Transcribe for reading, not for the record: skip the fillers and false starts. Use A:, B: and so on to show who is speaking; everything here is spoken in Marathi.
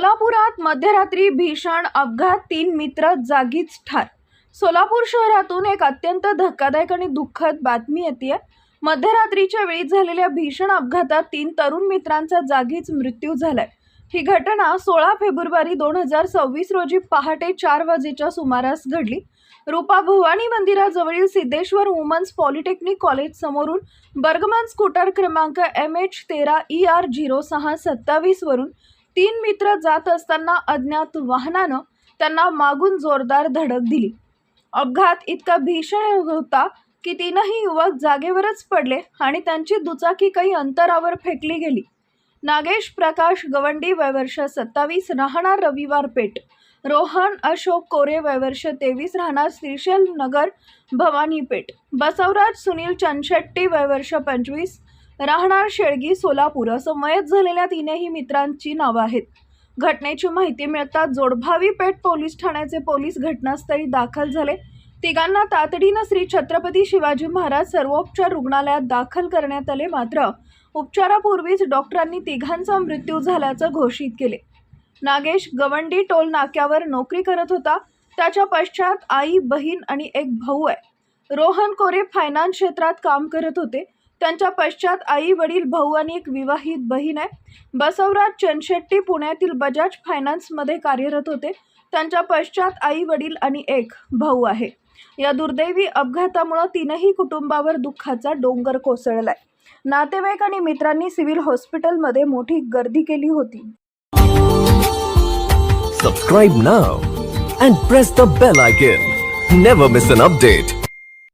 A: सोलापुरात मध्यरात्री भीषण अपघात, 3 मित्र जागीच ठार। सोलापूर शहरातून एक अत्यंत धक्कादायक आणि दुःखद बातमी येते। मध्यरात्रीच्या वेळी झालेल्या भीषण अपघातात 3 तरुण मित्रांचा जागीच मृत्यू झालाय। ही घटना 16 फेब्रुवारी 2026 रोजी पहाटे 4 वाजेच्या सुमारास घडली। रूपा भवानी मंदिराजवळील सिद्धेश्वर वुमन्स पॉलिटेक्निक कॉलेज समोरून बर्गमन स्कूटर क्रमांक MH13ER0627 वरून 3 मित्र जात असताना अज्ञात वाहनानं त्यांना मागून जोरदार धडक दिली। अपघात इतका भीषण होता की तीनही युवक जागेवरच पडले आणि त्यांची दुचाकी काही अंतरावर फेकली गेली। नागेश प्रकाश गवंडी वय वर्ष 27 राहणार रविवार पेठ, रोहन अशोक कोरे वय वर्ष 23 राहणार श्रीशैल नगर भवानी पेठ, बसवराज सुनील चंदशेट्टी वय वर्ष 25 राहणार शेळगी सोलापूर असं मयत झालेल्या तीनही मित्रांची नावं आहेत। घटनेची माहिती मिळताच जोडभावी पेठ पोलीस ठाण्याचे पोलीस घटनास्थळी दाखल झाले। तिघांना तातडीनं श्री छत्रपती शिवाजी महाराज सर्वोपचार रुग्णालयात दाखल करण्यात आले, मात्र उपचारापूर्वीच डॉक्टरांनी तिघांचा मृत्यू झाल्याचं घोषित केले। नागेश गवंडी टोल नाक्यावर नोकरी करत होता। त्याच्या पश्चात आई, बहीण आणि एक भाऊ आहे। रोहन कोरे फायनान्स क्षेत्रात काम करत होते। त्यांच्या पश्चात आई, वडील, भाऊ आणि एक विवाहित बहीण आहे। बसवराज चंदशेट्टी पुण्यातील बजाज फायनान्समध्ये कार्यरत होते। त्यांच्या पश्चात आई, वडील आणि एक भाऊ आहे। या दुर्दैवी अपघातामुळे तीनही कुटुंबावर दुःखाचा डोंगर कोसळलाय। नातेवाईक आणि मित्रांनी सिव्हिल हॉस्पिटलमध्ये मोठी गर्दी केली होती।
B: Subscribe now and press the bell icon. Never miss an update.